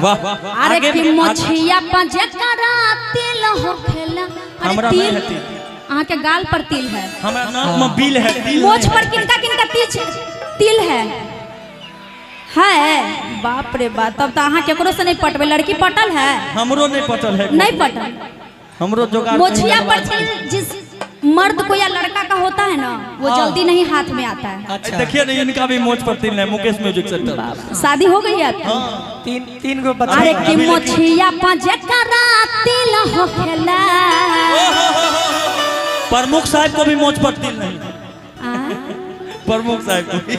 वाह अरे कि मोछिया पंजे करा तिल हो खेला हमरा तिल में है आहाँ के गाल पर तिल है, हमरा नाक में बिल है, तिल मोछ पर किनका किनका तिल है। बाप रे बाप, तब तो अहाँ केकरो से नहीं पटबे। लड़की पटल है? हमरो नहीं पटल है, नहीं पटल। हमरो जोगाड़ मोछिया पर जिस मर्द को या लड़का का होता है ना वो जल्दी नहीं हाथ में आता है। अच्छा देखिए नहीं, इनका भी मोछ पर तिल है। मुकेश म्यूजिक सेंटर शादी हो गई है आपकी? तीन गो बच्चे। अरे कि मोछिया पंजे करा तिल हो खेला। प्रमुख साहब को भी मोछ पर तिल नहीं, प्रमुख साहब को भी।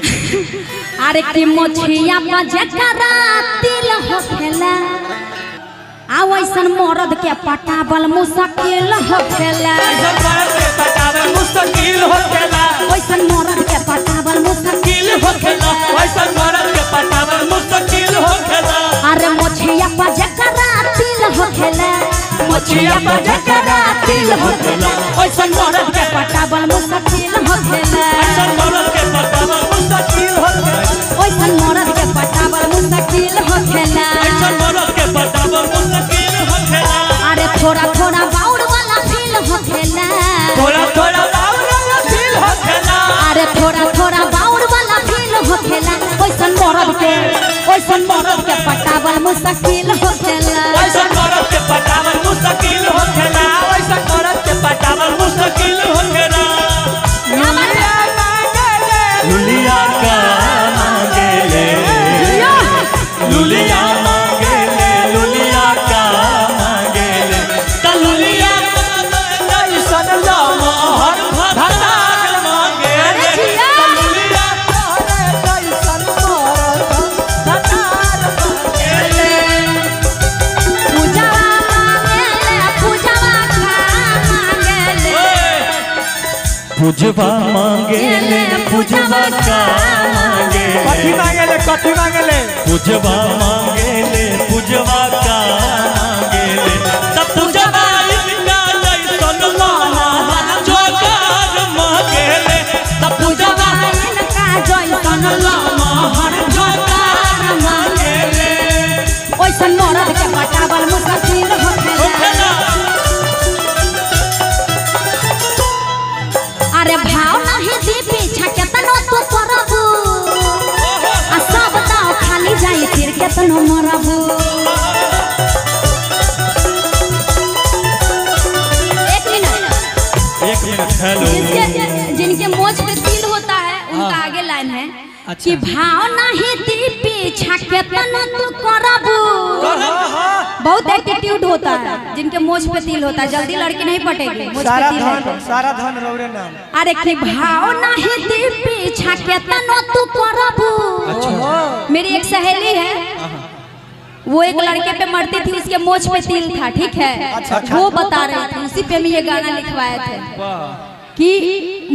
अरे कि मोछिया पंजे करा तिल हो खेला। वैसन मरद के पटावल मुश्किल हो खेला। वैसन मरद के पटावल मुश्किल हो खेला। वैसन मरद के पटावल मुश्किल हो खेला। वैसन मरद के पटावल मुश्किल हो खेला। अरे मोछिया पंजे करा तिल हो खेला। मोछिया पंजे करा तिल हो खेला। वैसन मरद के पटावल मुश्किल हो खेला। वैसन मरद के पटावल मुश्किल हो खेला। वैसन मरद के पटावल मुश्किल हो खेला। वैसन मरद के पटावल मुश्किल हो खेला। अरे थोड़ा थोड़ा बाउर वाला फील हो खेला। थोड़ा थोड़ा बाउर वाला फील हो खेला। अरे थोड़ा थोड़ा बाउर वाला फील हो खेला। वैसन मरद के पटावल मुश्किल हो खेला। वैसन मरद के पटावल मुश्किल हो खेला। वैसन मरद के पटावल मुश्किल हो खेला। लुलिया का मांगेले, लुलिया मांगेले, लुलिया का मांगेले, लुलिया जैसन लमहर भतार मांगेले, लुलिया जैसन भतार मांगेले। पूजावा मांगेले, पूजावा का मांगेले। कथी मांगेले, कथी मांगेले? पूजवा मांगेले, पूजवा का मांगेले। तब पूजवा इनका जैसन लमहर जोगार मांगेले, तब पूजवा इनका जैसन लमहर जोगार मांगेले। ओइसन मरद के पटावल मुश्किल हो खेला। अरे भाव नहीं दी पीछा केतनो तू करबू। सब दाव खाली जाई फिर केतनो मरबू। एक मिनट हेलो। जिनके मोछ पे तिल होता है उनका आगे लाइन है कि भाव नहीं दी पीछा केतनो तू करबू। बहुत एटीट्यूड होता है जिनके मोछ पे तिल होता है, जल्दी लड़की नहीं पटेगी। सारा धन रौरे नाम। अरे कि भाव नहीं दी पीछा केतनो तू करबू। मेरी एक सहेली है, वो एक लड़के पे मरती थी, उसके मोछ पे तिल था, ठीक है। वो बता रही थी, उसी पे मैं ये गाना लिखवाए थे कि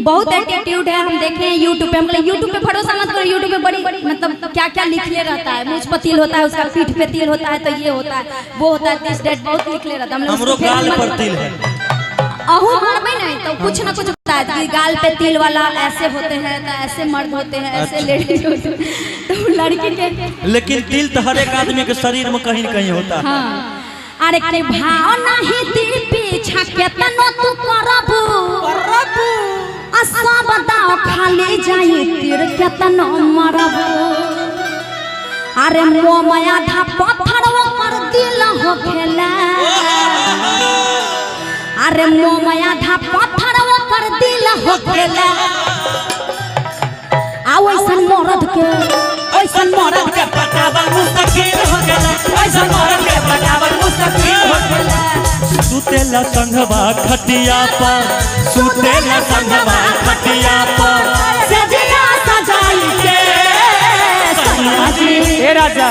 बहुत एटीट्यूड है। हम देखे हैं यूट्यूब पे, हम यूट्यूब पे भरोसा मत करो। यूट्यूब पे बड़ी मतलब क्या क्या लिखले रहता है। मुझ पर तिल होता है, उसका पीठ पे तिल होता है, तो ये होता है वो होता है, दिस डेट बहुत लिखले रहता है। हमरो गाल पर तिल है। अहू मारबे नहीं तो कुछ ना कुछ होता है कि गाल पे तिल वाला ऐसे होते हैं, तो ऐसे मर्द होते हैं, ऐसे लेडीज होते हैं, तो लड़की के। लेकिन तिल तो हर एक आदमी के शरीर में कहीं कहीं होता है। अरे के भाव नहीं दी पीछा केतनो तू करबू। सब दाव खाली जाई तीर केतनो मरबू। अरे मोमया धा पत्थर पर दिल हो खेला। अरे मोमया धा पत्थर पर दिल हो खेला। वैसन मरद के पटावल मुश्किल हो गेला। वैसन मरद के पटावल मुश्किल हो गेला। सुतेला संघवा खटिया पर, सुतेला संघवा खटिया पर, सजिया सजाई के सैया जी। हे राजा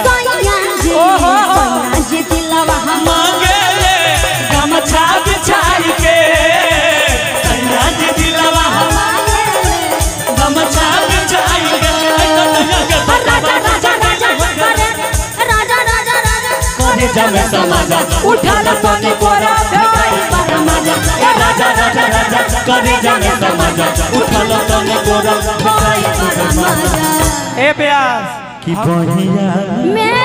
जी दिलवा मांगेले गमछा बिछाई के, सैया जी दिलवा गमछा बिछाई के। राजा में समाजा उठा ला पानी कोरा पर मजा। राजा राजा राजा कलेजा में समाजा उठा ला पानी कोरा पर मजा। ए प्यास की बढ़िया मैं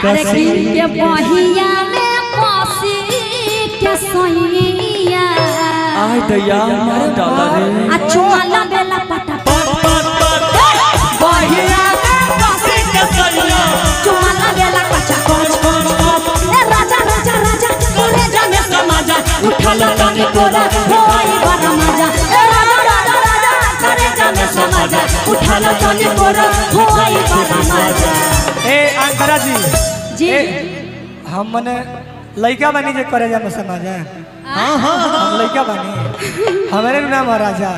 अरे कीन के बहिया में कसी के सोइया आय दया मार डाला रे आ चुमाला बेला पटा बहिया में कसी के सोइया चुमाला बेला कचा ए राजा राजा राजा करे जाने समाजा उठल तनी कोरा होई बड़ा मजा ए राजा राजा राजा करे जाने समाजा उठल तनी कोरा होई बड़ा मजा। ए अंतरा जी जी हम मने लड़का बनी जे करे जा में समाज है। हां हां हम लड़का बनी हमारे नाम है राजा।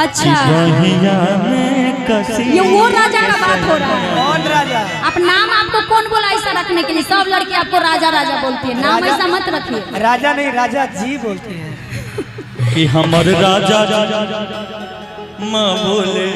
अच्छा बहिया में कसी ये वो राजा का बात हो रहा है। कौन राजा? आप नाम आपको कौन बोला ऐसा रखने के लिए? सब लड़के आपको राजा राजा बोलती है, नाम ऐसा मत रखिए। राजा नहीं राजा जी बोलते हैं। कि हमर राजा माँ बोले